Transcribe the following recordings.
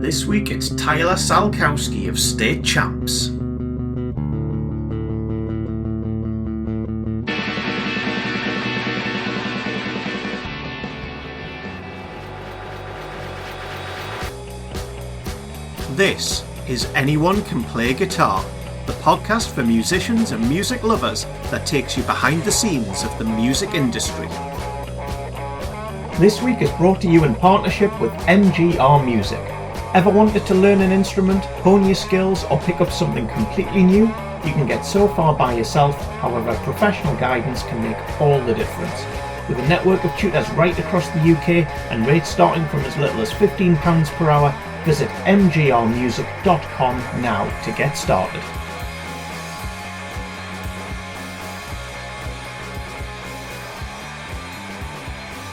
This week it's Tyler Szalkowski of State Champs. This is Anyone Can Play Guitar, the podcast for musicians and music lovers that takes you behind the scenes of the music industry. This week is brought to you in partnership with MGR Music. Ever wanted to learn an instrument, hone your skills, or pick up something completely new? You can get so far by yourself, however professional guidance can make all the difference. With a network of tutors right across the UK and rates starting from as little as £15 per hour, visit mgrmusic.com now to get started.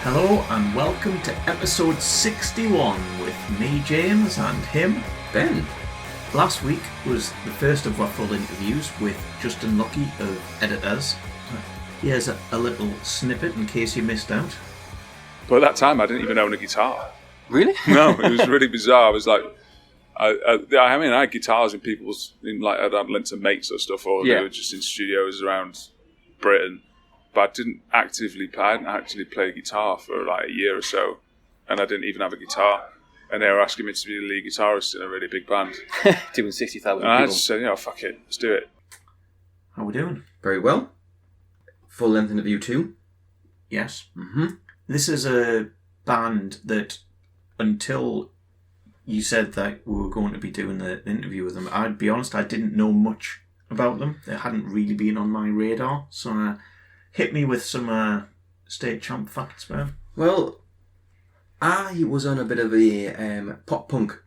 Hello and welcome to episode 61 with me, James, and him, Ben. Last week was the first of our full interviews with Justin Lucky of Editors. Here's a little snippet in case you missed out. But at that time, I didn't even own a guitar. Really? No, it was really bizarre. I was like, I had guitars in people's, I'd lent to mates or stuff, or they were just in studios around Britain. But I hadn't actually played guitar for like a year or so, and I didn't even have a guitar. And they were asking me to be the lead guitarist in a really big band. Doing 60,000 And people. I just said, fuck it, let's do it. How we doing? Very well. Full length interview too. Yes. Mm-hmm. This is a band that, until you said that we were going to be doing the interview with them, I'd be honest, I didn't know much about them. They hadn't really been on my radar. So hit me with some State Champ facts, man. Well, I was on a bit of a pop punk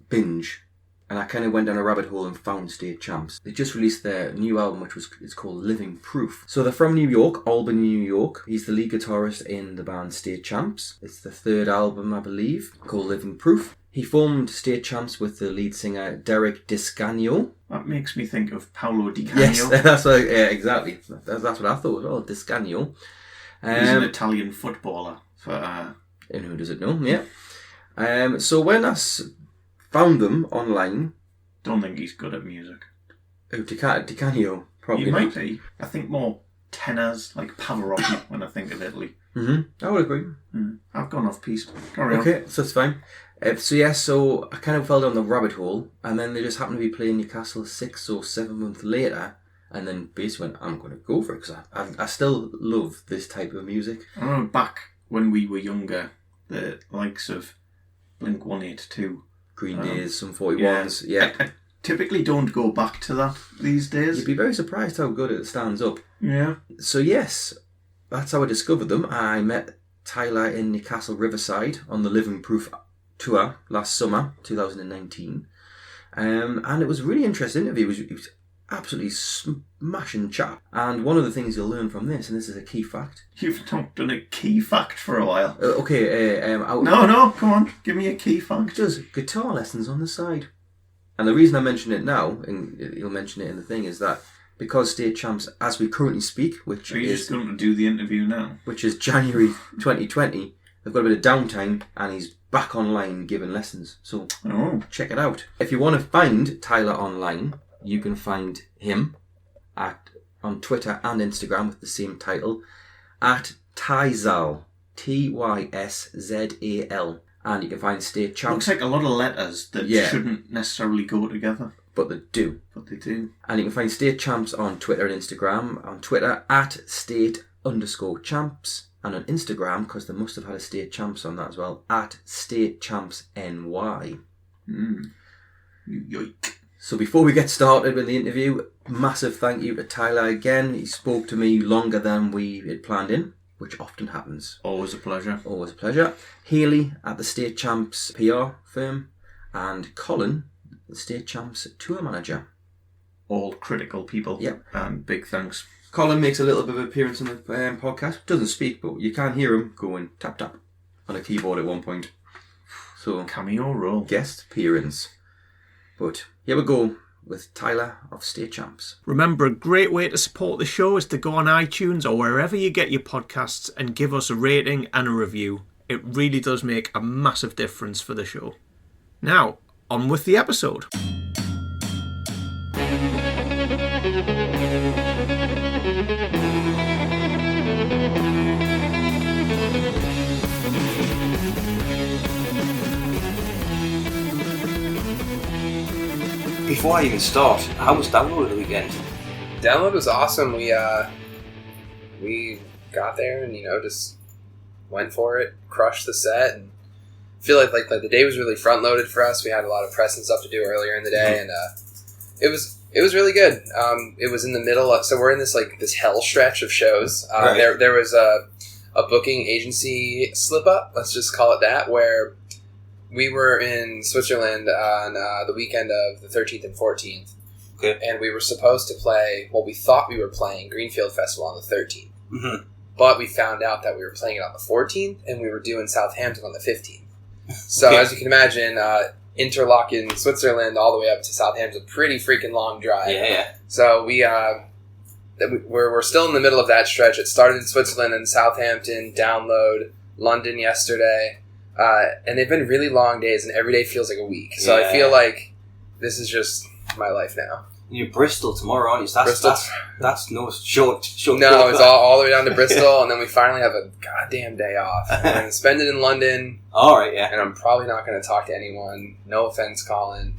binge, and I kind of went down a rabbit hole and found State Champs. They just released their new album, which is called Living Proof. So they're from New York, Albany, New York. He's the lead guitarist in the band State Champs. It's the third album, I believe, called Living Proof. He formed State Champs with the lead singer Derek Discagno. That makes me think of Paolo Di Canio. Yes, that's what, exactly. That's what I thought as well, Discagno. He's an Italian footballer. And who does it know? Yeah. So when I found them online... Don't think he's good at music. Oh, Discagno, probably He not. might be. I think more tenors, like Pavarotti, when I think of Italy. Mm-hmm. I would agree. I've gone off piece. Carry on. Okay, so that's fine. So I kind of fell down the rabbit hole, and then they just happened to be playing Newcastle 6 or 7 months later, and then basically went, I'm going to go for it, because I still love this type of music. I remember back when we were younger, the likes of Blink-182. Green Days, some 41s, yeah. I typically don't go back to that these days. You'd be very surprised how good it stands up. Yeah. So yes, that's how I discovered them. I met Tyler in Newcastle Riverside on the Living Proof tour last summer, 2019. And it was a really interesting interview. He was absolutely smashing chap. And one of the things you'll learn from this, and this is a key fact. You've not done a key fact for a while. No, come on, give me a key fact. Does guitar lessons on the side. And the reason I mention it now, and you'll mention it in the thing, is that because State Champs, as we currently speak, which Are you is just going to do the interview now? Which is January 2020, they've got a bit of downtime, and he's back online giving lessons. So check it out. If you want to find Tyler online, you can find him on Twitter and Instagram with the same title, at Tyzal, Tyszal. And you can find State Champs. Looks like a lot of letters that shouldn't necessarily go together. But they do. And you can find State Champs on Twitter and Instagram. On Twitter, at State_Champs. And on Instagram, because they must have had a State Champs on that as well, at StateChampsNY. Yoink. So before we get started with the interview, massive thank you to Tyler again. He spoke to me longer than we had planned in, which often happens. Always a pleasure. Always a pleasure. Haley at the State Champs PR firm, and Colin, the State Champs tour manager. All critical people. Yep. And big thanks. Colin makes a little bit of appearance on the podcast. Doesn't speak, but you can hear him going tap tap on a keyboard at one point. So cameo role. Guest appearance. But here we go with Tyler of State Champs. Remember, a great way to support the show is to go on iTunes or wherever you get your podcasts and give us a rating and a review. It really does make a massive difference for the show. Now, on with the episode. Before I even start, how was Download at the weekend? Download was awesome. We got there and just went for it, crushed the set, and I feel like the day was really front loaded for us. We had a lot of press and stuff to do earlier in the day, and it was really good. It was in the middle of, so we're in this hell stretch of shows. Right. There was a booking agency slip up, let's just call it that, where we were in Switzerland on the weekend of the 13th and 14th. Okay. And we were supposed to play, we thought we were playing Greenfield Festival on the 13th. Mm-hmm. But we found out that we were playing it on the 14th, and we were doing Southampton on the 15th. So, as you can imagine, Interlaken, Switzerland, all the way up to Southampton, a pretty freaking long drive. Yeah. So we're still in the middle of that stretch. It started in Switzerland and Southampton, Download, London yesterday. And they've been really long days, and every day feels like a week. So I feel like this is just my life now. You're Bristol tomorrow, aren't you? That's no short. No, it's all the way down to Bristol, and then we finally have a goddamn day off. I'm going to spend it in London. All right, yeah. And I'm probably not going to talk to anyone. No offense, Colin.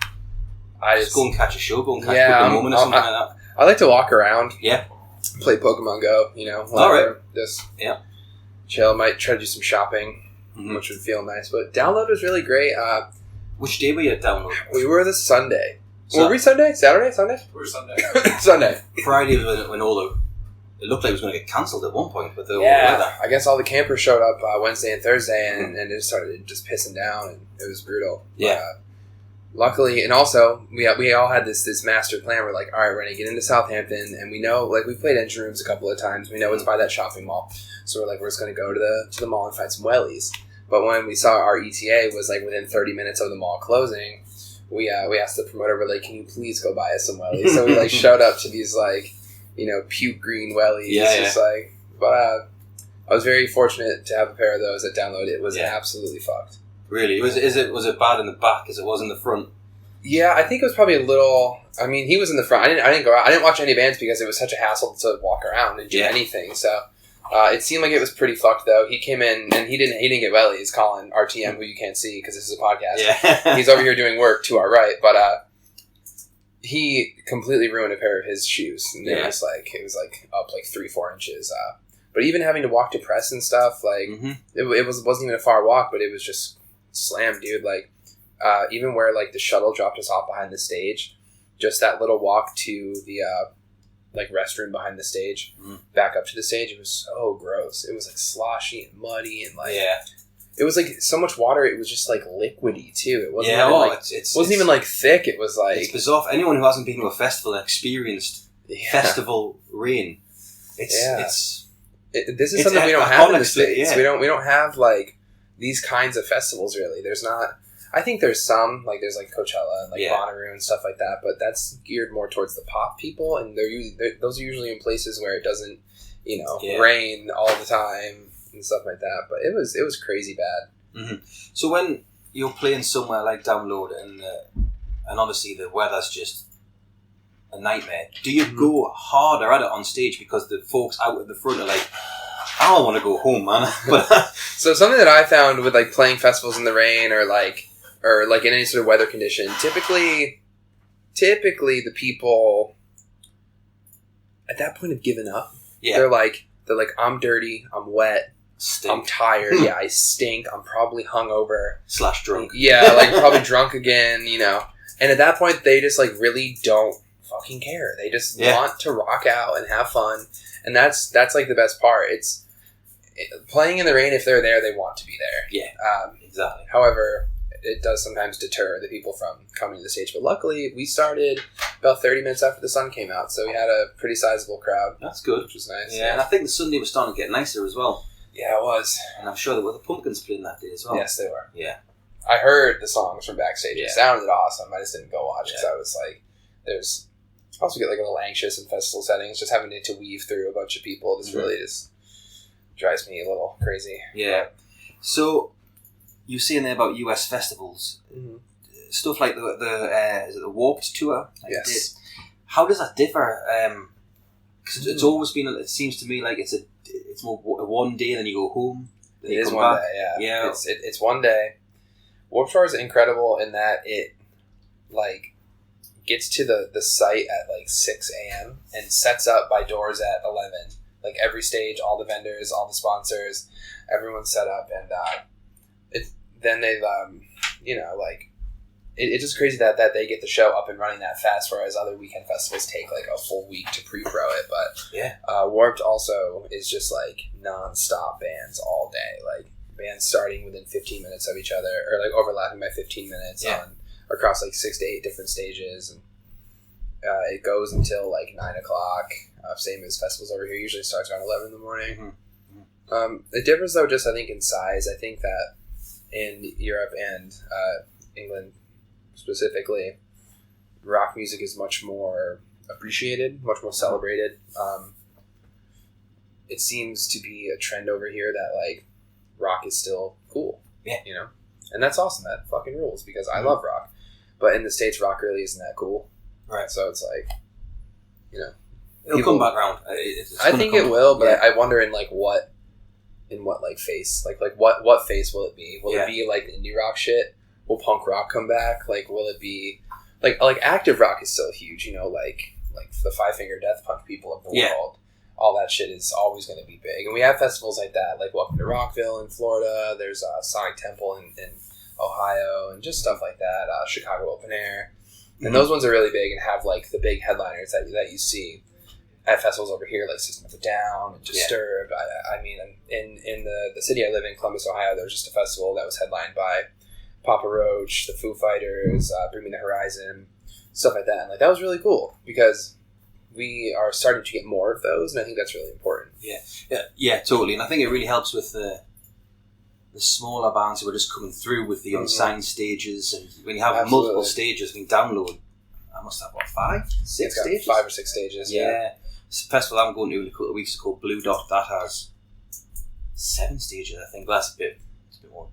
Just go and catch a show, go and catch a moment or something like that. I like to walk around. Yeah. Play Pokemon Go, whatever. All right. Just chill. Might try to do some shopping, which would feel nice. But Download was really great. Which day were you at Download? We were this Sunday. Were we Sunday? Saturday? Sunday? We were Sunday. Sunday. Friday was when it looked like it was going to get cancelled at one point with the weather. I guess all the campers showed up Wednesday and Thursday, and it started just pissing down, and it was brutal. Yeah. Luckily, and also, we all had this master plan. We're like, all right, we're going to get into Southampton, and we know, we've played Engine Rooms a couple of times. We know it's by that shopping mall. So we're just going to go to the mall and find some wellies. But when we saw our ETA was within 30 minutes of the mall closing, we asked the promoter, we're like, can you please go buy us some wellies? So we showed up to these puke green wellies. But I was very fortunate to have a pair of those at Download. It was absolutely fucked. Really? Was it bad in the back as it was in the front? Yeah, I think it was probably a little. I mean, he was in the front. I didn't go out. I didn't watch any bands because it was such a hassle to walk around and do anything. So it seemed like it was pretty fucked though. He came in and he didn't get wellies. Colin RTM, who you can't see because this is a podcast. Yeah. He's over here doing work to our right, but he completely ruined a pair of his shoes. And it was up 3-4 inches. But even having to walk to press and stuff, it wasn't even a far walk, but it was just slammed, dude. Even where the shuttle dropped us off behind the stage, just that little walk to the restroom behind the stage, back up to the stage, it was so gross. It was sloshy and muddy and it was so much water. It was just liquidy too. It wasn't even thick. It was it's bizarre. For anyone who hasn't been to a festival and experienced festival rain, this is something we don't have in the States. We don't have these kinds of festivals really. There's not. I think there's some there's Coachella and Bonnaroo and stuff like that, but that's geared more towards the pop people, and those are usually in places where it doesn't rain all the time and stuff like that. But it was crazy bad. Mm-hmm. So when you're playing somewhere like Download and obviously the weather's just a nightmare, do you go harder at it on stage because the folks out at the front are I don't want to go home, man? But so something that I found with playing festivals in the rain or in any sort of weather condition, typically the people at that point have given up. Yeah. They're like, I'm dirty, I'm wet, I'm tired, I stink, I'm probably hungover. / drunk. Yeah, probably drunk again, And at that point, they just really don't fucking care. They just want to rock out and have fun. And that's the best part. It's playing in the rain. If they're there, they want to be there. Yeah, exactly. However, it does sometimes deter the people from coming to the stage. But luckily, we started about 30 minutes after the sun came out, so we had a pretty sizable crowd. That's good. Which was nice. Yeah, and I think the Sunday was starting to get nicer as well. Yeah, it was. And I'm sure there were the Pumpkins playing that day as well. Yes, they were. Yeah. I heard the songs from backstage. It sounded awesome. I just didn't go watch because I was there's... I also get a little anxious in festival settings, just having to weave through a bunch of people. This really just drives me a little crazy. Yeah. So, you were saying there about US festivals. Mm-hmm. stuff like the is it the Warped tour? Like Yes. you did. How does that differ? Because it's always been. It seems to me like it's more one day, then you go home. Then It you is come one back. day, yeah. Yeah. It's one day. Warped Tour is incredible in that it like gets to the site at like 6 a.m. and sets up by doors at 11. Like every stage, all the vendors, all the sponsors, everyone's set up, and then they've it's just crazy that they get the show up and running that fast, whereas other weekend festivals take like a full week to pre-pro it. But Yeah. Warped also is just like non-stop bands all day, like bands starting within 15 minutes of each other, or like overlapping by 15 minutes on across like 6 to 8 different stages, and it goes until like 9 o'clock. Same as festivals over here. Usually starts around 11 in the morning. It differs though, just I think in size. I think that in Europe and England specifically, rock music is much more appreciated, much more celebrated. It seems to be a trend over here that like rock is still cool. Yeah. You know? And that's awesome. That fucking rules, because I love rock. But in the States, rock really isn't that cool. Right. So it's like, It'll come back round. I think it will, but I wonder in what like face, like what face will it be? Will it be like indie rock shit? Will punk rock come back? Like, will it be like active rock is still huge? Like the Five Finger Death Punch people of the world. All that shit is always going to be big, and we have festivals like that, like Welcome to Rockville in Florida. There's Sonic Temple in Ohio, and just stuff like that. Chicago Open Air, and those ones are really big and have like the big headliners that you see at festivals over here, like System of a Down and Disturbed. I mean, in the city I live in, Columbus, Ohio, there was just a festival that was headlined by Papa Roach, the Foo Fighters, Bring Me the Horizon, stuff like that. And like that was really cool because we are starting to get more of those, and I think that's really important. Yeah, totally. And I think it really helps with the smaller bands who are just coming through with the unsigned stages, and when you have multiple stages, you can download. I must have 5, 6 stages, 5 or 6 stages. Yeah. It's a festival I'm going to in a couple of weeks called Blue Dot. That has 7 stages, I think. But that's a bit more.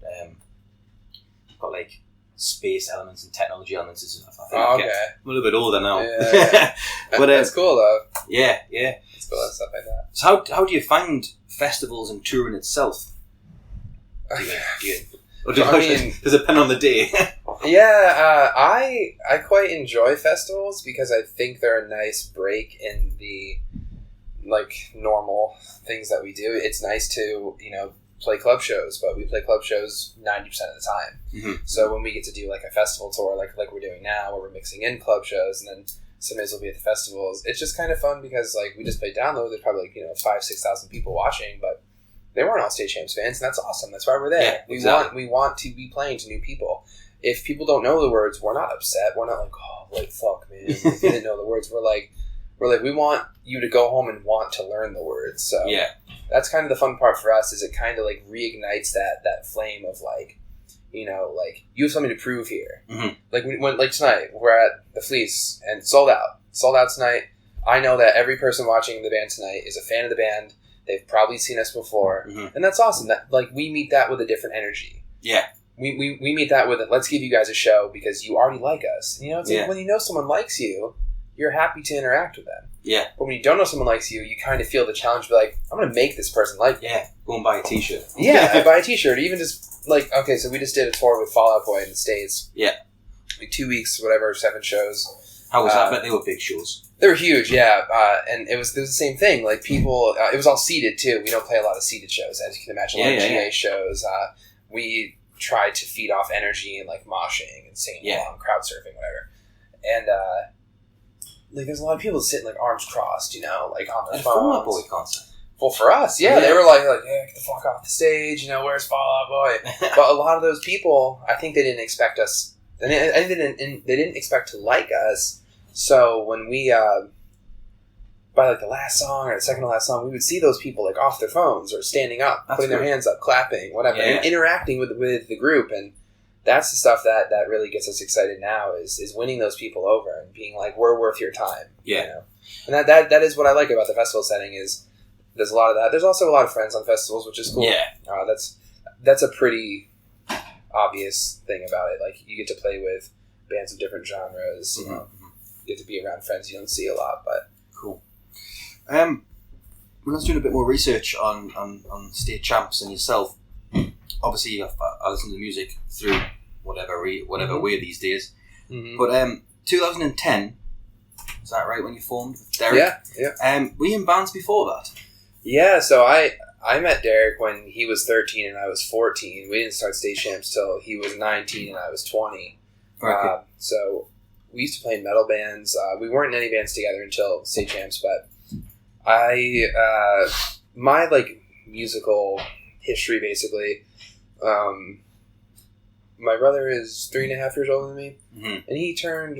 Got like space elements and technology elements and stuff. I think I'm a little bit older now. Yeah. But that's cool though. Yeah. It's cool and stuff like that. So how do you find festivals and touring itself? Or does it depend on the day? I quite enjoy festivals because I think they're a nice break in the like normal things that we do. It's nice to play club shows, but we play club shows 90% of the time. Mm-hmm. So when we get to do like a festival tour, like we're doing now, where we're mixing in club shows, and then somebody's will be at the festivals, it's just kind of fun because like we just play download. There's probably 5,000-6,000 people watching, but they weren't all Stage Champs fans, and that's awesome. That's why we're there. We want to be playing to new people. If people don't know the words, we're not upset. We're not like, fuck, man, if you didn't know the words. We're like, we want you to go home and want to learn the words. So that's kind of the fun part for us, is it kind of like reignites that flame of like, you have something to prove here. Mm-hmm. Like tonight, we're at the Fleece and sold out tonight. I know that every person watching the band tonight is a fan of the band. They've probably seen us before, and that's awesome. That like we meet that with a different energy. Yeah, we meet that with let's give you guys a show because you already like us. It's like when someone likes you, you're happy to interact with them. Yeah, but when you don't know someone likes you, you kind of feel the challenge of like, I'm going to make this person like me. Yeah, go and buy a t-shirt. I buy a t-shirt. Even just like, okay, so we just did a tour with Fall Out Boy in the States. Yeah, like 2 weeks, whatever, 7 shows. How was that? I bet they were big shows. They were huge, yeah. And it was the same thing. Like people, it was all seated too. We don't play a lot of seated shows, as you can imagine. GA shows. We tried to feed off energy and like moshing and singing along, crowd surfing, whatever. And like there's a lot of people sitting like arms crossed, like on their phones. Fall Out Boy concert. Well, for us, they were like, get the fuck off the stage. Where's Fall Out Boy? But a lot of those people, I think they didn't expect us. They didn't expect to like us. So when we, by like the last song or the second to last song, we would see those people like off their phones or standing up, putting their hands up, clapping, whatever, and interacting with the group. And that's the stuff that really gets us excited now is winning those people over and being like, we're worth your time. Yeah. And that is what I like about the festival setting is there's a lot of that. There's also a lot of friends on festivals, which is cool. Yeah. That's a pretty obvious thing about it. Like you get to play with bands of different genres. You know, you get to be around friends you don't see a lot. But cool. When I was doing a bit more research on state champs and yourself, obviously I listen to music through whatever way these days. But 2010, is that right, when you formed with Derek? Yeah. Were you in bands before that? Yeah, so I met Derek when he was 13 and I was 14. We didn't start State Champs till he was 19 and I was 20. Okay. So we used to play in metal bands. We weren't in any bands together until State Champs, but my like musical history basically. My brother is 3.5 years older than me, and he turned.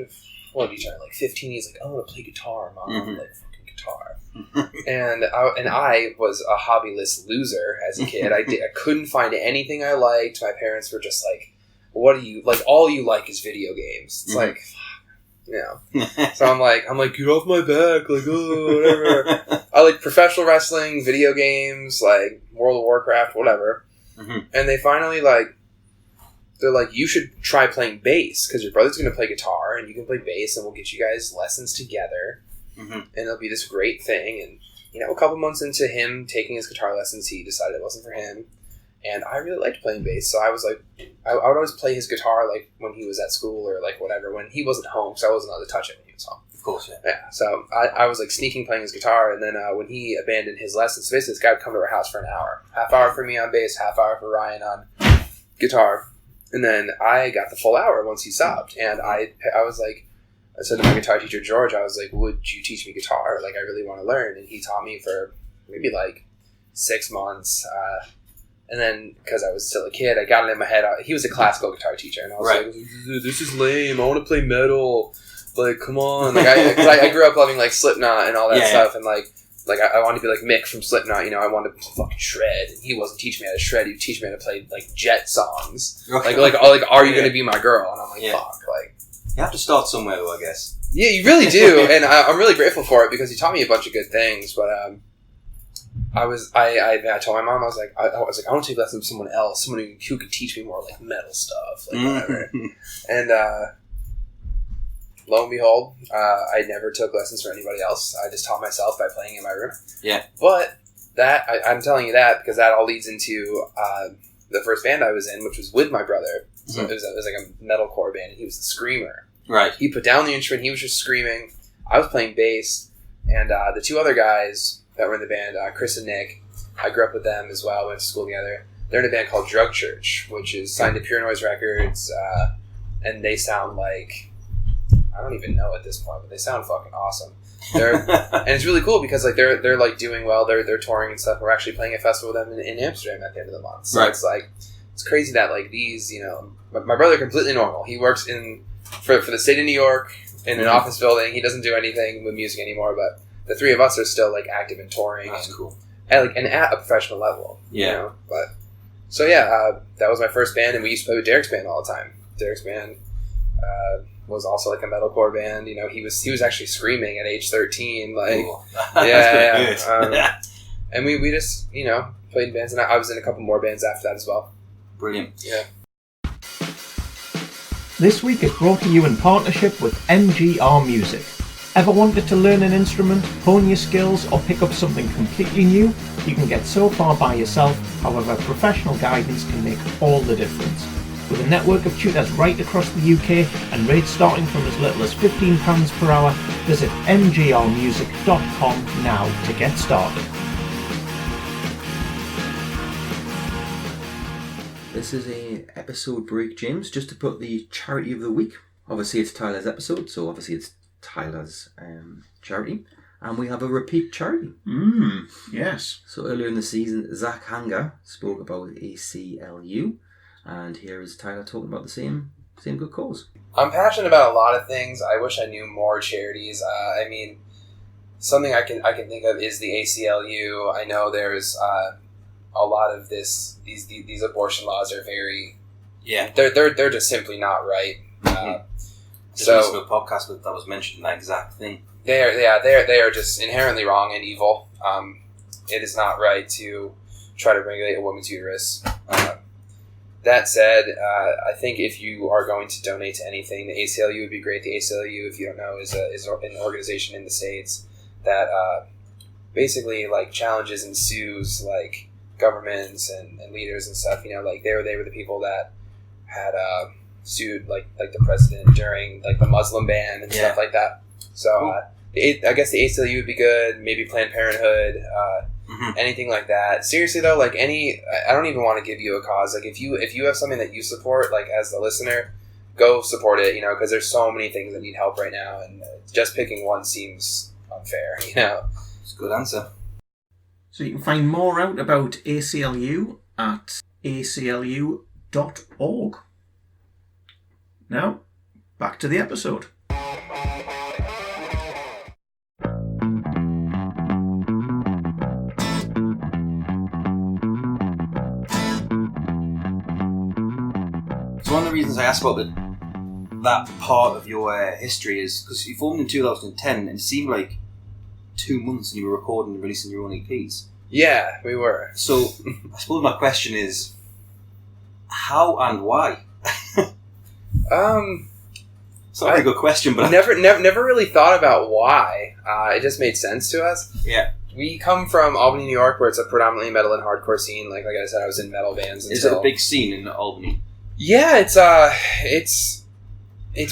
What did he turn? Like 15. He's like, I want to play guitar, Mom. Like fucking guitar. and I was a hobbyless loser as a kid. I couldn't find anything I liked. My parents were just like, "What do you like? All you like is video games." It's like, So I'm like, get off my back, like, oh, whatever. I like professional wrestling, video games, like World of Warcraft, whatever. And they finally they're like, you should try playing bass because your brother's going to play guitar and you can play bass and we'll get you guys lessons together. And it'll be this great thing. And, you know, a couple months into him taking his guitar lessons, he decided it wasn't for him. And I really liked playing bass. So I was like, I would always play his guitar like when he was at school or like whatever, when he wasn't home. So I wasn't allowed to touch it when he was home. Of course, Yeah. So I was like sneaking playing his guitar. And then when he abandoned his lessons, basically this guy would come to our house for an hour. Half hour for me on bass, half hour for Ryan on guitar. And then I got the full hour once he stopped. And I was like, I said to my guitar teacher, George, I was like, would you teach me guitar? Like, I really want to learn. And he taught me for maybe like 6 months. And then, because I was still a kid, I got it in my head. He was a classical guitar techer. And I was like, this is lame. I want to play metal. Like, come on. Like, I grew up loving like Slipknot and all that stuff. And like I wanted to be like Mick from Slipknot, you know, I wanted to fucking shred. And he wasn't teaching me how to shred, he would teach me how to play like Jet songs. Like Are You Gonna Be My Girl? And I'm like, fuck, like. You have to start somewhere though, I guess. Yeah, you really do. And I'm really grateful for it because he taught me a bunch of good things, but I told my mom, I was like, I want to take lessons from someone else, someone who could teach me more like metal stuff, like whatever. And lo and behold, I never took lessons from anybody else. I just taught myself by playing in my room. Yeah. But I'm telling you that because that all leads into the first band I was in, which was with my brother. So it was like a metalcore band, and he was the screamer. Right. He put down the instrument. He was just screaming. I was playing bass, and the two other guys that were in the band, Chris and Nick, I grew up with them as well. Went to school together. They're in a band called Drug Church, which is signed to Pure Noise Records, and they sound like, I don't even know at this point, but they sound fucking awesome. And it's really cool because like they're like doing well. They're touring and stuff. We're actually playing a festival with them in Amsterdam at the end of the month. So it's like it's crazy that like these, you know, my brother completely normal. He works for the state of New York in an office building. He doesn't do anything with music anymore. But the three of us are still like active and touring. That's cool. At a professional level. Yeah. You know? But so yeah, that was my first band, and we used to play with Derek's band all the time. Derek's band was also like a metalcore band. You know, he was actually screaming at age 13. Like, and we just, you know, played in bands, and I was in a couple more bands after that as well. Brilliant. Yeah. This week is brought to you in partnership with MGR Music. Ever wanted to learn an instrument, hone your skills, or pick up something completely new? You can get so far by yourself, however professional guidance can make all the difference. With a network of tutors right across the UK and rates starting from as little as £15 per hour, visit mgrmusic.com now to get started. This is a episode break, James, just to put the charity of the week. Obviously it's Tyler's episode, so obviously it's Tyler's charity. And we have a repeat charity. Yes. So earlier in the season, Zach Hanger spoke about ACLU. And here is Tyler talking about the same good cause. I'm passionate about a lot of things. I wish I knew more charities. I mean, something I can think of is the ACLU. I know there's a lot of these abortion laws are very they're just simply not right. Just listened to a podcast that was mentioning that exact thing. They are just inherently wrong and evil. It is not right to try to regulate a woman's uterus. that said, I think if you are going to donate to anything, the ACLU would be great. The ACLU, if you don't know, is an organization in the States that basically like challenges and sues like governments and leaders and stuff. You know, like they were the people that had sued like the president during like the Muslim ban and stuff like that. So I guess the ACLU would be good. Maybe Planned Parenthood. Anything like that. Seriously though, like I don't even want to give you a cause. Like if you have something that you support, like as the listener, go support it. You know, because there's so many things that need help right now, and just picking one seems unfair. You know, it's a good answer. So you can find more out about ACLU at aclu.org. Now, back to the episode. So one of the reasons I asked about that part of your history is because you formed in 2010 and it seemed like 2 months and you were recording and releasing your own EPs. Yeah, we were. So I suppose my question is, how and why? It's not a very good question, but never really thought about why. It just made sense to us. Yeah. We come from Albany, New York, where it's a predominantly metal and hardcore scene. Like I said, I was in metal bands. Is it a big scene in Albany? Yeah, it's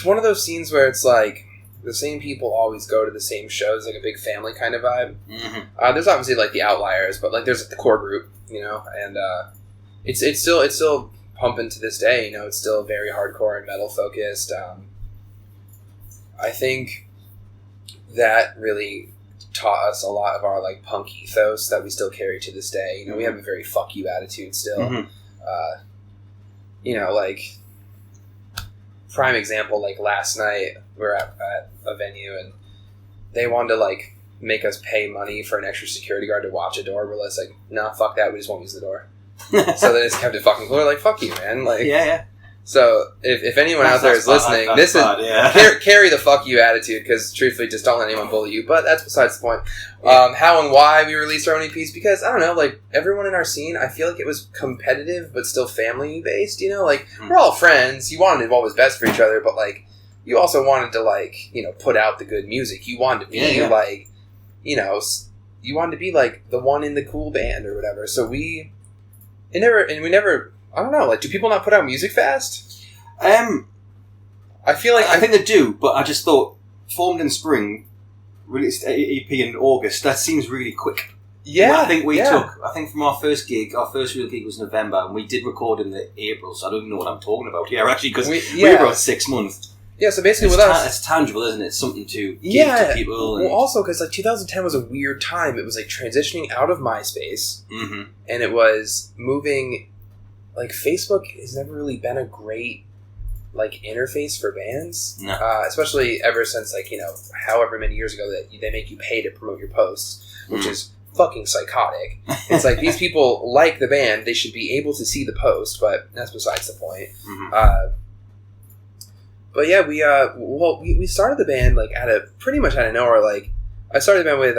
one of those scenes where it's like the same people always go to the same shows, like a big family kind of vibe. There's obviously like the outliers, but like there's the core group, you know, and it's still pumping to this day. You know, it's still very hardcore and metal focused. I think that really taught us a lot of our like punk ethos that we still carry to this day. You know, we have a very fuck you attitude still. You know, like prime example, like last night we're at a venue and they wanted to like make us pay money for an extra security guard to watch a door. We're just like, nah, fuck that. We just won't use the door. So they just kept it fucking cool. We're like, fuck you, man. Like, yeah. So if anyone out there is listening, carry the fuck you attitude, because truthfully, just don't let anyone bully you. But that's besides the point. How and why we released our own EPs, because I don't know, like everyone in our scene, I feel like it was competitive but still family based. You know, like we're all friends. You wanted what was best for each other, but like you also wanted to like put out the good music. You wanted to be like you wanted to be like the one in the cool band or whatever. So we never. I don't know. Like, do people not put out music fast? I feel like I think they do, but I just thought formed in spring, released EP in August. That seems really quick. Yeah, I think from our first gig, our first real gig was November, and we did record in the April. So I don't even know what I'm talking about here, actually, because we were about 6 months. Yeah, so basically with us... It's tangible, isn't it? It's something to give to people. Well, also, because like 2010 was a weird time. It was like transitioning out of MySpace, and it was moving... Like, Facebook has never really been a great, like, interface for bands. No. Especially ever since, like, however many years ago that they make you pay to promote your posts, which is fucking psychotic. It's like, these people like the band, they should be able to see the post, but that's besides the point. But yeah, we started the band, like, pretty much out of nowhere. Like, I started the band with,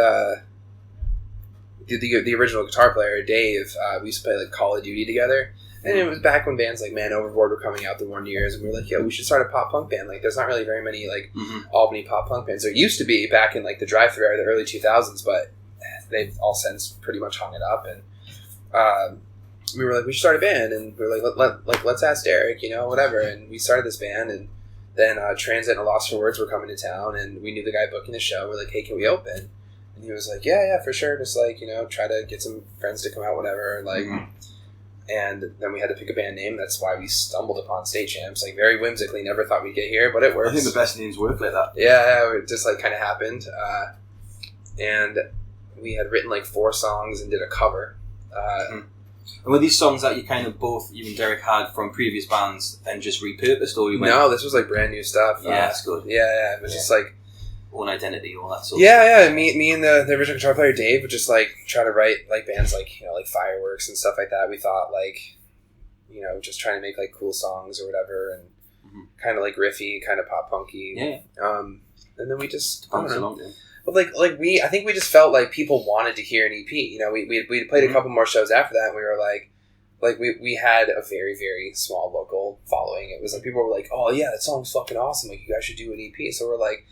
the original guitar player, Dave. We used to play, like, Call of Duty together. And it was back when bands like Man Overboard were coming out the one years, and we were like, yo, we should start a pop punk band. Like, there's not really very many, like, Albany pop punk bands. There used to be back in, like, the drive-thru era, the early 2000s, but they've all since pretty much hung it up. And we were like, we should start a band. And we were like, let's ask Derek, whatever. And we started this band, and then Transit and Lost for Words were coming to town, and we knew the guy booking the show. We're like, hey, can we open? And he was like, yeah, for sure. Just, like, try to get some friends to come out, whatever. Like... And then we had to pick a band name. That's why we stumbled upon State Champs. Like, very whimsically, never thought we'd get here, but it works. I think the best names work like that. Yeah, it just, like, kind of happened. And we had written, like, 4 songs and did a cover. And were these songs that you kind of both, you and Derek, had from previous bands and just repurposed? Or you went... No, this was, like, brand new stuff. Yeah, that's good. Yeah, it was just, like... Own identity, all that sort of stuff. Yeah. Me and the original guitar player Dave would just like try to write like bands like like Fireworks and stuff like that. We thought like just trying to make like cool songs or whatever, and kind of like riffy, kind of pop punky. Yeah. And then we just I don't know. But I think we just felt like people wanted to hear an EP. We played a couple more shows after that, and we were like, like we had a very, very small local following. It was like people were like, "Oh yeah, that song's fucking awesome! Like you guys should do an EP." So we're like,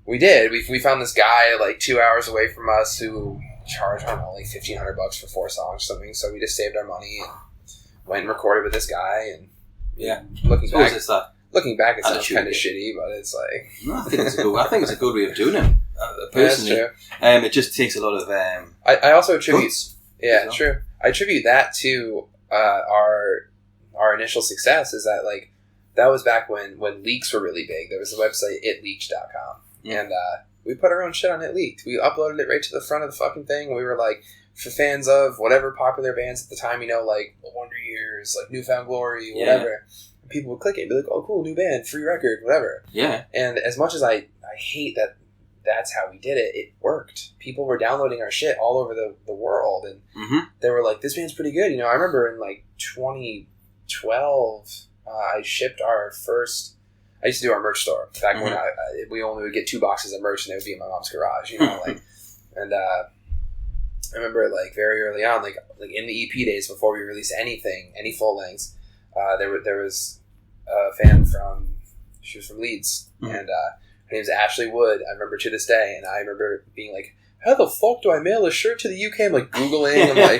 we did. We found this guy like 2 hours away from us who charged, I don't know, like $1,500 for 4 songs or something. So we just saved our money and went and recorded with this guy. And looking back, it sounds kind of shitty, but it's like, no, I think it's a good way of doing it. Personally, it just takes a lot of. I also attribute. Guts. Yeah, true. I attribute that to our initial success. Is that like that was back when leaks were really big. There was the website itleaked.com, and we put our own shit on It Leaked. We uploaded it right to the front of the fucking thing. We were like, for fans of whatever popular bands at the time, you know, like The Wonder Years, like Newfound Glory, whatever. Yeah. People would click it and be like, "Oh, cool, new band, free record, whatever." Yeah. And as much as I hate that. That's how we did it. It worked. People were downloading our shit all over the world, and they were like, "This band's pretty good." You know, I remember in like 2012, I shipped our first. I used to do our merch store back when we only would get 2 boxes of merch, and they would be in my mom's garage. You know, like, and I remember like very early on, like in the EP days before we released anything, any full lengths, there was a fan she was from Leeds, and. Her name's Ashley Wood. I remember to this day, and I remember being like, "How the fuck do I mail a shirt to the UK?" I'm like Googling. I'm like,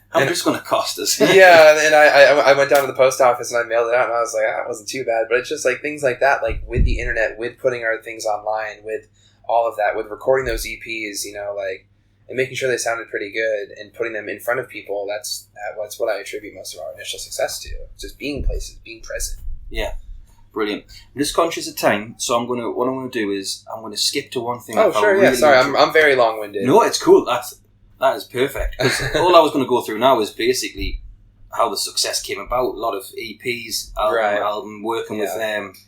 "How much it's going to cost us?" Yeah, and I went down to the post office and I mailed it out, and I was like, it wasn't too bad. But it's just like things like that, like with the internet, with putting our things online, with all of that, with recording those EPs, you know, like, and making sure they sounded pretty good and putting them in front of people. That's what I attribute most of our initial success to. Just being places, being present. Yeah. Brilliant. I'm just conscious of time, so what I'm gonna do is I'm gonna skip to one thing. Oh, sure, yeah. Sorry, I'm very long-winded. No, it's cool. That is perfect. Because all I was going to go through now is basically how the success came about. A lot of EPs, album working with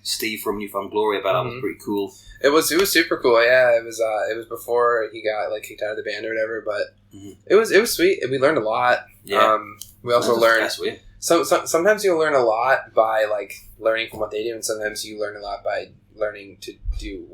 Steve from Newfound Glory. But that was pretty cool. It was super cool. Yeah, it was before he got like kicked out of the band or whatever. But it was sweet. We learned a lot. Yeah. We also learned. Sometimes you'll learn a lot by like learning from what they do, and sometimes you learn a lot by learning to do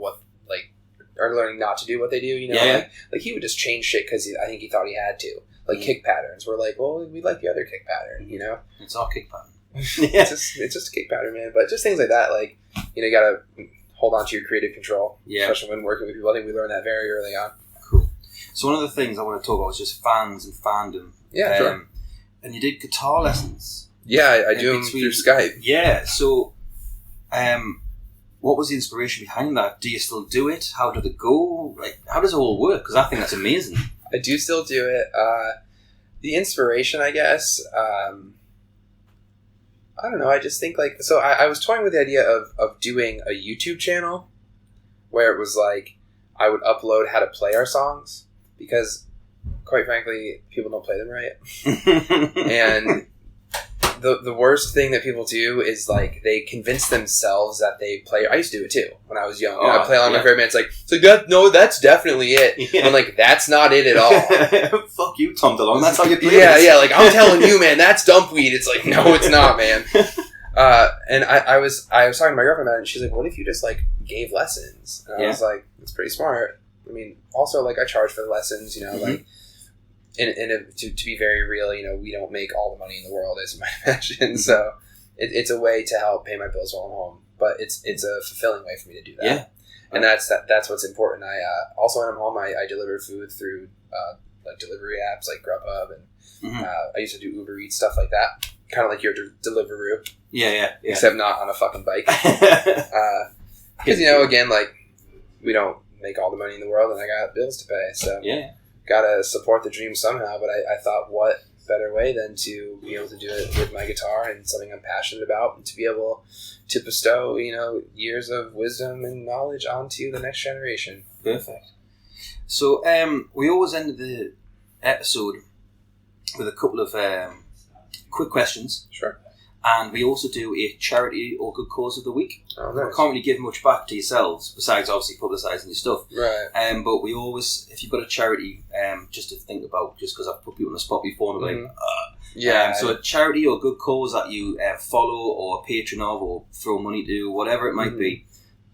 or learning not to do what they do. You know, like he would just change shit because I think he thought he had to. Like kick patterns, we're like, well, we like the other kick pattern. You know, it's all kick pattern. It's just a kick pattern, man. But just things like that, like you gotta hold on to your creative control. Yeah, especially when working with people. I think we learned that very early on. Cool. So one of the things I want to talk about is just fans and fandom. Yeah, sure. And you did guitar lessons. Yeah, I do them through Skype. Yeah, so what was the inspiration behind that? Do you still do it? How did it go? Like, how does it all work? Because I think that's amazing. I do still do it. The inspiration, I guess, I don't know. I just think like, so I was toying with the idea of doing a YouTube channel where it was like, I would upload how to play our songs because quite frankly, people don't play them right. And the worst thing that people do is like they convince themselves that they play. I used to do it too when I was young. I play along my favorite band. It's like that. No, that's definitely it. Yeah. I'm like, that's not it at all. Fuck you, Tom DeLonge. That's how you play. Yeah. Like I'm telling you, man, that's dumpweed. It's like, no, it's not, man. And I was talking to my girlfriend about it, and she's like, what if you just like gave lessons? And I was like, that's pretty smart. I mean, also like I charge for the lessons, you know, like. And to be very real, you know, we don't make all the money in the world, as you might imagine. So it's a way to help pay my bills while I'm home. But it's a fulfilling way for me to do that. Yeah. And that's what's important. I also when I'm home, I deliver food through like delivery apps like Grubhub, and I used to do Uber Eats, stuff like that. Kind of like your Deliveroo. Yeah. Except not on a fucking bike. Because you know, again, like we don't make all the money in the world, and I got bills to pay. So gotta support the dream somehow. But I thought, what better way than to be able to do it with my guitar and something I'm passionate about, and to be able to bestow, you know, years of wisdom and knowledge onto the next generation. Perfect. So we always end the episode with a couple of quick questions. Sure. And we also do a charity or good cause of the week. Oh, nice. We can't really give much back to yourselves, besides obviously publicising your stuff. Right. But we always, if you've got a charity, just to think about, just because I've put people on the spot before, and I'm like, so a charity or good cause that you follow or a patron of or throw money to, whatever it might be,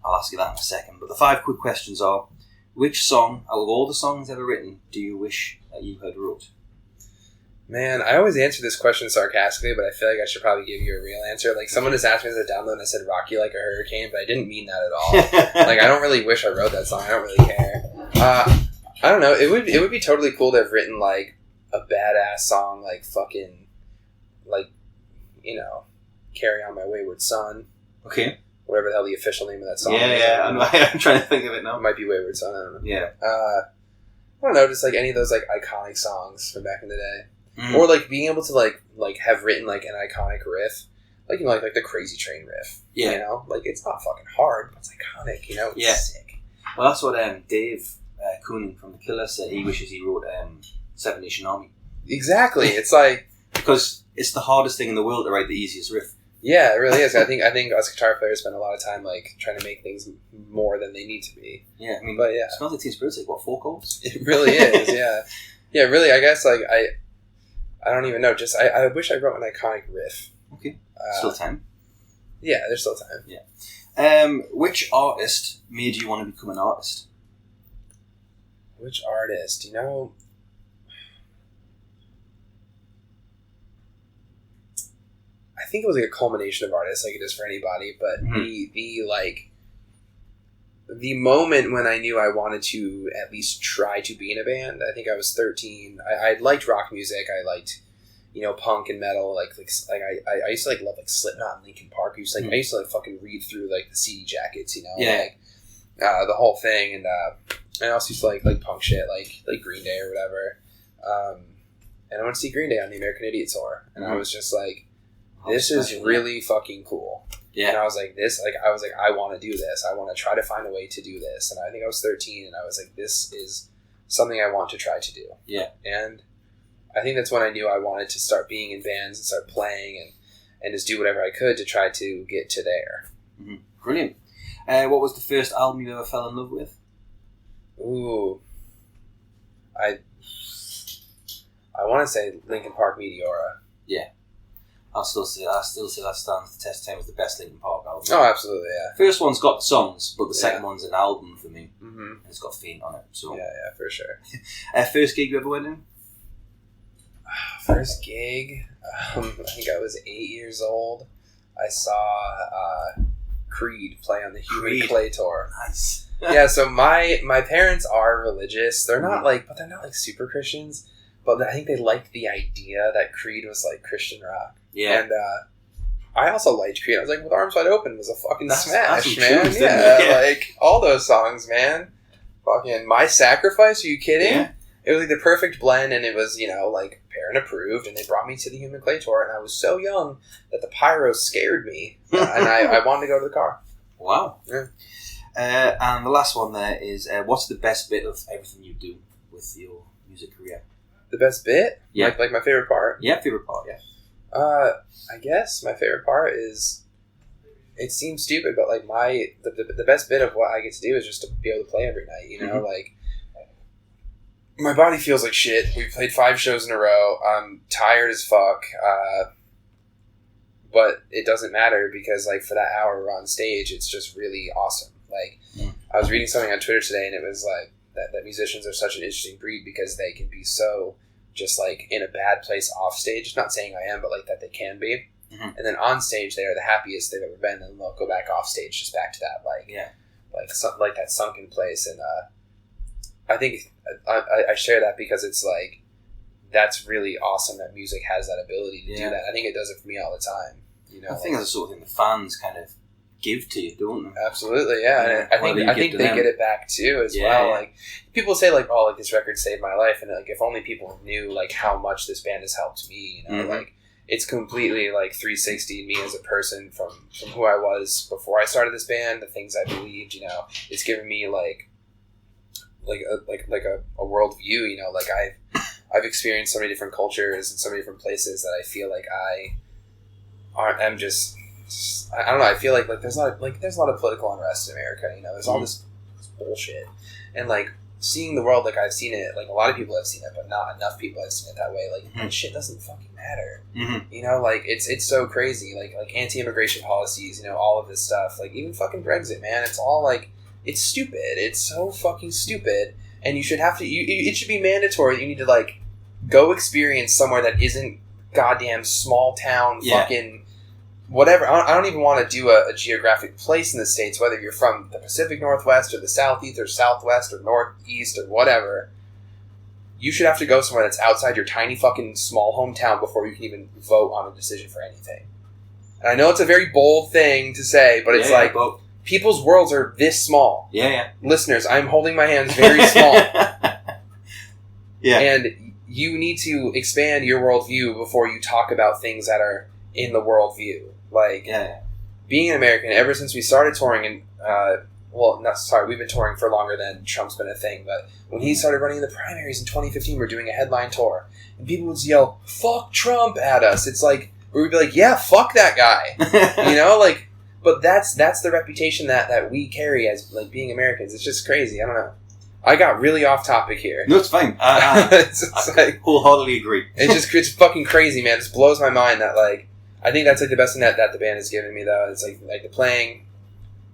I'll ask you that in a second. But the 5 quick questions are, which song, out of all the songs ever written, do you wish that you had wrote? Man, I always answer this question sarcastically, but I feel like I should probably give you a real answer. Like, someone just asked me as a download, and I said "Rock You Like a Hurricane," but I didn't mean that at all. Like, I don't really wish I wrote that song. I don't really care. I don't know. It would be totally cool to have written, like, a badass song, like, fucking, like, you know, "Carry On My Wayward Son." Okay. Whatever the hell the official name of that song is. Yeah, I'm trying to think of it now. It might be Wayward Son, I don't know. Yeah. I don't know, just, like, any of those, like, iconic songs from back in the day. Mm. Or, like, being able to, like have written, like, an iconic riff. Like, you know, like the Crazy Train riff. Yeah. You know? Like, it's not fucking hard, but it's iconic, you know? It's Yeah. sick. Well, that's what Dave Coonan from The Killers said. He wishes he wrote Seven Nation Army. Exactly. It's like... Because it's the hardest thing in the world to write the easiest riff. Yeah, it really is. I think us guitar players spend a lot of time, like, trying to make things more than they need to be. Yeah, I mean, but yeah. Smells Like Teen Spirit's like, what, 4 chords? It really is, yeah. Yeah, really, I guess, like, I don't even know. Just, I wish I wrote an iconic riff. Okay. Still time. Yeah, there's still time. Yeah. Which artist made you want to become an artist? Which artist? You know... I think it was like a culmination of artists, like it is for anybody, but the moment when I knew I wanted to at least try to be in a band, I think I was 13. I liked rock music. I liked, you know, punk and metal. Like I used to like love like Slipknot and Linkin Park. I used to like fucking read through like the CD jackets, you know, like the whole thing. And I also used to like punk shit, like Green Day or whatever. And I went to see Green Day on the American Idiot tour, and I was just like, this is really fucking cool. Yeah. And I was like, I want to do this. I want to try to find a way to do this. And I think I was 13, and I was like, this is something I want to try to do. Yeah. And I think that's when I knew I wanted to start being in bands and start playing and just do whatever I could to try to get to there. Mm-hmm. Brilliant. What was the first album you ever fell in love with? Ooh. I want to say Linkin Park Meteora. Yeah. I still say that stands the test of time as the best Linkin Park album. Oh, absolutely, yeah. First one's got songs, but the second one's an album for me. Mm-hmm. And it's got Faint on it. So yeah, for sure. First gig you ever went in? First gig? I think I was 8 years old. I saw Creed play on the Human Clay tour. Nice. Yeah, so my parents are religious. They're not but they're not like super Christians. But I think they liked the idea that Creed was like Christian rock. Yeah. And I also liked Creed. I was like, With Arms Wide Open was a fucking smash, that's man. truth, Yeah, like all those songs, man. Fucking My Sacrifice, are you kidding? Yeah. It was like the perfect blend, and it was, you know, like parent approved, and they brought me to the Human Clay tour, and I was so young that the pyro scared me, and I wanted to go to the car. Wow. Yeah. And the last one there is, what's the best bit of everything you do with your music career? The best bit? Yeah. Like my favorite part? Yeah, favorite part, yeah. I guess my favorite part is, it seems stupid, but like the best bit of what I get to do is just to be able to play every night, you know, like my body feels like shit. We played 5 shows in a row. I'm tired as fuck. But it doesn't matter because like for that hour we're on stage, it's just really awesome. Like I was reading something on Twitter today and it was like that musicians are such an interesting breed because they can be so just like in a bad place off stage. Not saying I am, but like that they can be. Mm-hmm. And then on stage they are the happiest they've ever been, and they'll go back off stage just back to that like that sunken place. And I think I share that because it's like that's really awesome that music has that ability to do that. I think it does it for me all the time. You know, I think that's the sort of thing the fans kind of give to you, don't they? Absolutely, yeah. And I think they get it back too as well. Like people say, like, "Oh, like this record saved my life," and like if only people knew like how much this band has helped me. You know, like it's completely like 360 me as a person from who I was before I started this band, the things I believed. You know, it's given me like a world view. You know, like I've experienced so many different cultures and so many different places that I feel like I'm just. I don't know. I feel like there's a lot of political unrest in America. You know, there's all this bullshit, and like seeing the world like I've seen it. Like a lot of people have seen it, but not enough people have seen it that way. Like that shit doesn't fucking matter. You know, like it's so crazy. Like anti-immigration policies. You know, all of this stuff. Like even fucking Brexit, man. It's all like it's stupid. It's so fucking stupid, and you should have to. It should be mandatory. You need to like go experience somewhere that isn't goddamn small town fucking whatever. I don't even want to do a geographic place in the States, whether you're from the Pacific Northwest or the Southeast or Southwest or Northeast or whatever. You should have to go somewhere that's outside your tiny fucking small hometown before you can even vote on a decision for anything. And I know it's a very bold thing to say, but it's people's worlds are this small. Yeah. Listeners, I'm holding my hands very small. Yeah. And you need to expand your worldview before you talk about things that are in the worldview. Like, being an American, ever since we started touring, and we've been touring for longer than Trump's been a thing, but when he started running the primaries in 2015, we were doing a headline tour, and people would yell, "Fuck Trump" at us. It's like, we would be like, yeah, fuck that guy. You know, like, but that's the reputation that we carry as, like, being Americans. It's just crazy. I don't know. I got really off topic here. No, it's fine. It's like, wholeheartly agree. It's fucking crazy, man. It just blows my mind that, like, I think that's, like, the best thing that the band has given me, though. It's like the playing,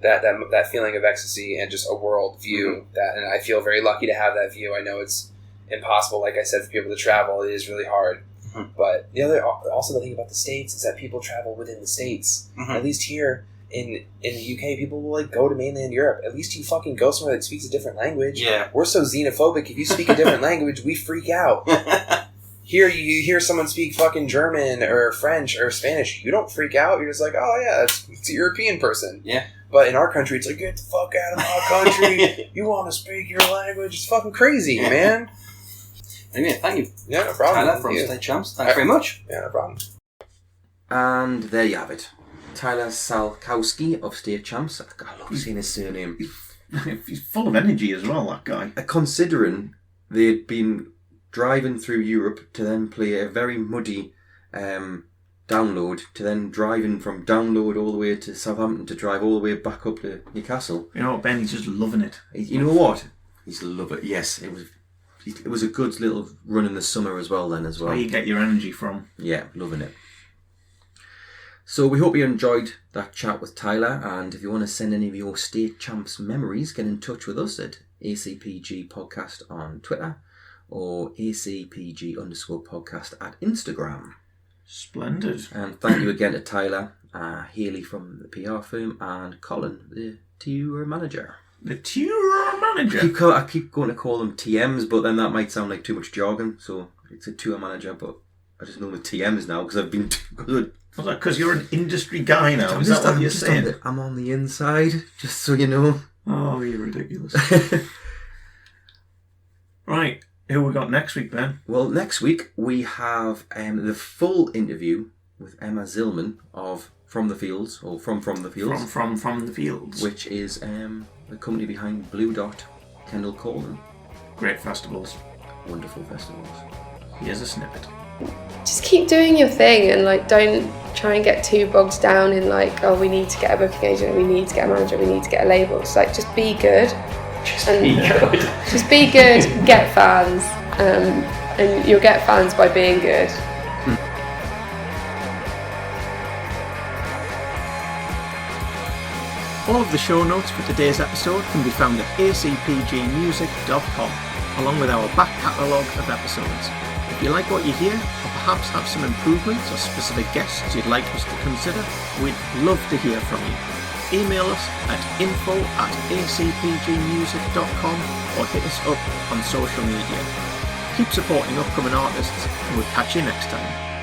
that feeling of ecstasy, and just a world view and I feel very lucky to have that view. I know it's impossible, like I said, for people to travel. It is really hard. But the thing about the States is that people travel within the States. At least here in the UK, people will, like, go to mainland Europe. At least you fucking go somewhere that speaks a different language. Yeah. We're so xenophobic. If you speak a different language, we freak out. Here, you hear someone speak fucking German or French or Spanish, you don't freak out. You're just like, oh yeah, it's a European person. Yeah. But in our country, it's like, get the fuck out of my country. You want to speak your language? It's fucking crazy, man. Anyway, thank you. Yeah, no problem. Tyler from State Champs. Thanks very much. Yeah, no problem. And there you have it. Tyler Szalkowski of State Champs. I love seeing his surname. He's full of energy as well, that guy. Considering they'd been driving through Europe to then play a very muddy download, to then driving from download all the way to Southampton to drive all the way back up to Newcastle. You know what, Ben? He's just loving it. You know what? He's loving it. Yes, it was a good little run in the summer as well. Then as well. Where you get your energy from. Yeah, loving it. So we hope you enjoyed that chat with Tyler, and if you want to send any of your State Champs memories, get in touch with us at ACPG Podcast on Twitter or ACPG_podcast at Instagram. Splendid. And thank you again to Tyler, Haley from the PR firm, and Colin, the tour manager. The tour manager? I keep going to call them TMs, but then that might sound like too much jargon, so it's a tour manager, but I just know the TMs now because I've been... Was that because you're an industry guy now? Is that what you're saying? I'm on the inside, just so you know. Oh, you're ridiculous. Right, who we got next week, Ben? Well, next week we have the full interview with Emma Zillman of From the Fields, or From the Fields. From the Fields. Which is the company behind Blue Dot, Kendall Corlin. Great festivals. Wonderful festivals. Here's a snippet. Just keep doing your thing and, like, don't try and get too bogged down in, like, oh, we need to get a booking agent, we need to get a manager, we need to get a label. It's like, just be good. Just be good, get fans, and you'll get fans by being good. All of the show notes for today's episode can be found at acpgmusic.com, along with our back catalogue of episodes. If you like what you hear, or perhaps have some improvements or specific guests you'd like us to consider, we'd love to hear from you. Email us at info@acpgmusic.com or hit us up on social media. Keep supporting upcoming artists, and we'll catch you next time.